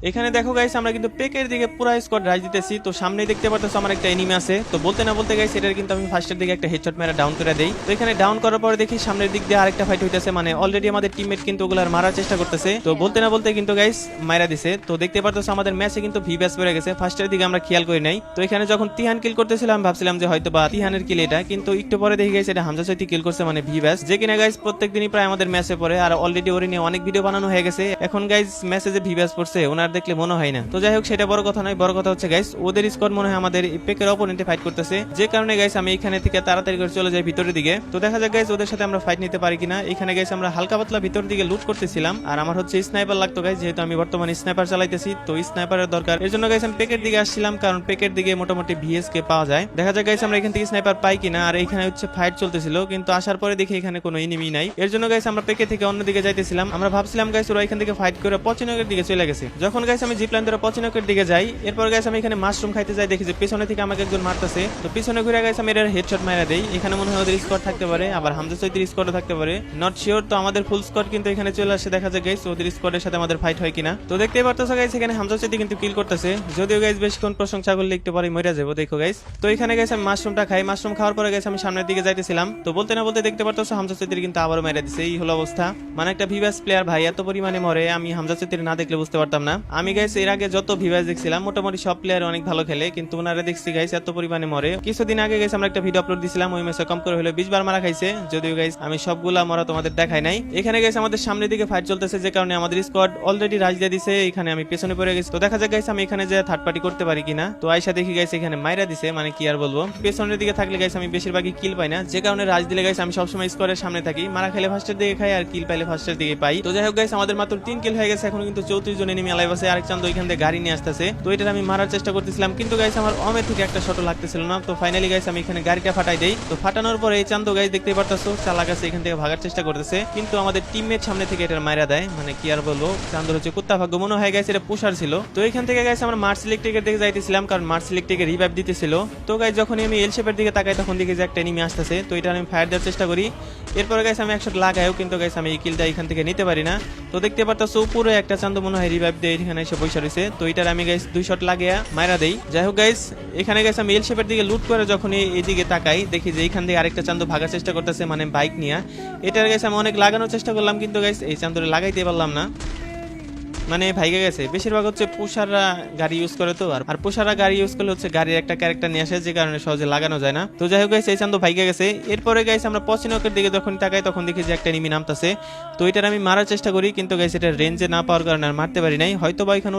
এখানে দেখো গাইস আমরা কিন্তু পেকের দিকে পুরো স্কোয়াড রাইজ দিতেছি। তো সামনেই দেখতে পাচ্ছ আমার একটা এনিমি আছে। তো বলতে না বলতে গাইস এটার কিন্তু আমি ফার্স্টের দিকে একটা হেডশট মেরে ডাউন করে দেই। তো এখানে ডাউন করার পরে দেখি সামনের দিক দিয়ে আরেকটা ফাইট হইতেছে, মানে অলরেডি আমাদের টিমমেট কিন্তু ওগুলার মারার চেষ্টা করতেছে। তো বলতে না বলতে কিন্তু গাইস মাইরা দিছে। তো দেখতে পাচ্ছ আমাদের ম্যাচে কিন্তু ভি ব্যাস পড়ে গেছে, ফার্স্টের দিকে আমরা খেয়াল করি নাই। তো এখানে যখন তিহান কিল করতেছিলাম ভাবছিলাম যে হয়তো বা তিহানের কিল এটা, কিন্তু একটু পরে দেখি গাইস এটা হামজা চৈতি কিল করছে, মানে ভি ব্যাস, যে কিনা গাইস প্রত্যেকদিনই প্রায় আমাদের ম্যাচে পড়ে আর অলরেডি ওরে নিয়ে অনেক ভিডিও বানানো হয়ে গেছে। এখন গাইস মেসেজে ভি ব্যাস পড়ছে ওনার দেখলে মনে হয় না। তো যাই হোক সেটা বড় কথা নয়, বড় কথা হচ্ছে গাইস ওদের স্কোয়াড মনে হয় আমাদের পেকের অপোনেন্টে ফাইট করতেছে, যে কারণে গাইস আমি এখানে থেকে তাড়াতাড়ি করে চলে যাই ভিতরের দিকে। তো দেখা যাক গাইস ওদের সাথে আমরা ফাইট নিতে পারি কিনা। এখানে গাইস আমরা হালকা পাতলা ভিতরের দিকে লুট করতেছিলাম আর আমার হচ্ছে স্নাইপার লাগতো গাইস, যেহেতু আমি বর্তমানে স্নাইপার চালাইতেছি তো স্নাইপারের দরকার। এর জন্য গাইস আমি পেকের দিকে আসছিলাম, কারণ পেকের দিকে মোটামুটি ভিএসকে পাওয়া যায়। দেখা যাক গাইস আমরা এখান থেকে স্নাইপার পাই কিনা। আর এখানে হচ্ছে ফাইট চলতেছিল, কিন্তু আসার পরে দেখি এখানে কোনো এনিমি নাই। এর জন্য গাইস আমরা পেকে থেকে অন্যদিকে যাইতেছিলাম। আমরা ভাবছিলাম গাইস ওরা এখান থেকে ফাইট করে পচিনকের দিকে চলে গেছে। যখন গাইস আমি জিপ লাইন ধরে পচিনকের দিকে যাই, এরপর গাইস আমি এখানে মাশরুম খাইতে যাই, দেখি যে পিছনে থেকে আমাকে একজন মারতেছে। তো পিছনে ঘুরে গাইস আমি এর হেডশট মাইরা দেই। এখানে মনে হয় ওদের স্কোয়াড থাকতে পারে, আবার হামজা চৈতির স্কোয়াডও থাকতে পারে, নট শিওর। তো আমাদের ফুল স্কোয়াড কিন্তু এখানে চলে আসে, দেখা যায় গাইস ওদের স্কোয়াডের সাথে আমাদের ফাইট হয় কিনা। তো দেখতেই পারতেছো গাইস এখানে হামজা চৈতি কিন্তু কিল করতেছে, যদিও গাইস বেশিক্ষণ প্রশংসা করলে একটু পরে মরে যাবো, দেখো গাইস। তো এখানে গাইস আমি মাশরুমটা খাই, মাশরুম খাওয়ার পরে গাইস আমি সামনের দিকে যাইতেছিলাম। তো বলতে না বলতে দেখতে পারতেছো হামজা চৈতির কিন্তু আবারও মেরে দিছে। এই হলো অবস্থা, মানে একটা ভিভাস প্লেয়ার ভাই এত পরিমাণে মরে আমি হামজা চৈতির না দেখলে বুঝতে পারতাম না। আমি গাইস এর আগে যত ভিভাস দেখছিলাম মোটামুটি সব প্লেয়ার অনেক ভালো খেলে, কিন্তু ওনারা দেখছি গাইস এত পরিমাণে মরে। কিছুদিন আগে গাইস আমরা একটা ভিডিও আপলোড দিছিলাম, ওই ম্যাচে কম করে হলো 20 বার মারা খাইছে, যদিও গাইস আমি সবগুলা মরা তোমাদের দেখাই নাই। এখানে গাইস আমাদের সামনের দিকে ফাইট চলতেছে, যে কারণে আমাদের স্কোয়াড অলরেডি রাজ দিয়ে দিছে। এখানে আমি পেছনে পড়ে গেছি। তো দেখা যাক গাইস আমি এখানে যে থার্ড পার্টি করতে পারি কিনা। তো আয়সা দেখি গাইস এখানে মাইরা দিছে, মানে কি আর বলবো, পেছনের দিকে থাকলে গাইস আমি বেশিরভাগই কিল পাই না, যে কারণে রাজ দিলে গাইস আমি সবসময় স্কোয়াডের সামনে থাকি। মারা খেলে ফার্স্টের দিকে খাই আর কিল পাইলে ফার্স্টের দিকে পাই। তো যাই হোক গাইস আমাদের মাত্র 3 কিল হয়ে গেছে, এখন কিন্তু 34 জন এনিমি আলাইভ আছে। আরেক চান্দ ওইখান থেকে গাড়ি নিয়ে আসতেছে, তো এটা আমি মারার চেষ্টা করতেছিলাম, কিন্তু গাইস আমার অমে থেকে একটা শট লাগতেছিল না। তো ফাইনালি গাইস আমি এখানে গাড়িটা ফাটাই দেই। তো ফাটানোর পরে এই চান্দ গাইস দেখতে পারতাছো চালাক আছে, এখান থেকে ভাগার চেষ্টা করতেছে, কিন্তু আমাদের টিমমেট সামনে থেকে এটা মাইরা দেয়, মানে কি আর বলবো, চান্দর হচ্ছে কুত্তা ভাগ্য মনে হয় গাইস, এটা পুষার ছিল। তো এখান থেকে গাইস আমরা মার্স ইলেকট্রিকের দিকে যাইতেছিলাম, কারণ মার্স ইলেকট্রিকে রিভাইভ দিতেছিল। তো গাইস যখনই আমি এল শেপের দিকে তাকাই তখন দেখি যে একটা এনিমি আসতেছে, তো এটা আমি ফায়ার দেওয়ার চেষ্টা করি। এরপরে গাইস আমি একশট লাগাইও, কিন্তু গাইস আমি এই কিলটা এখান থেকে নিতে পারি না। তো দেখতে পারতাছো পুরো একটা চান্দ মনে হয় রিভাইভ দিয়ে এখানে এসে বসে রয়েছে। তো এটার আমি গাইস 2 শট লাগিয়ে মাইরা দেই। যাই হোক গাইস এখানে গাইস আমি এল শেপের দিকে লুট করে যখন এইদিকে তাকাই দেখি যে এইখান থেকে আরেকটা চান্দ ভাগার চেষ্টা করতেছে, মানে বাইক নিয়ে। এটার গাইস আমি অনেক লাগানোর চেষ্টা করলাম, কিন্তু গাইস এই চান্দরে লাগাইতে পারলাম না, মানে ভাইগে গেছে। বেশিরভাগ হচ্ছে পুষাররা গাড়ি ইউজ করে, তো আর পুষাররা গাড়ি ইউজ করলে হচ্ছে গাড়ির একটা ক্যারেক্টার নিয়ে আসে, যে কারণে সহজে লাগানো যায় না। তো যাই হোক গাইস এই চান্দ ভাইগে গেছে। এরপরে গাইস আমরা পচিনকের দিকে যখন তাকাই তখন দেখি যে একটা এনিমি নামতাছে। তো এটার আমি মারার চেষ্টা করি, কিন্তু গাইস এটা রেঞ্জে না পাওয়ার কারণে আর মারতে পারি নাই, হয়তো বা এখানে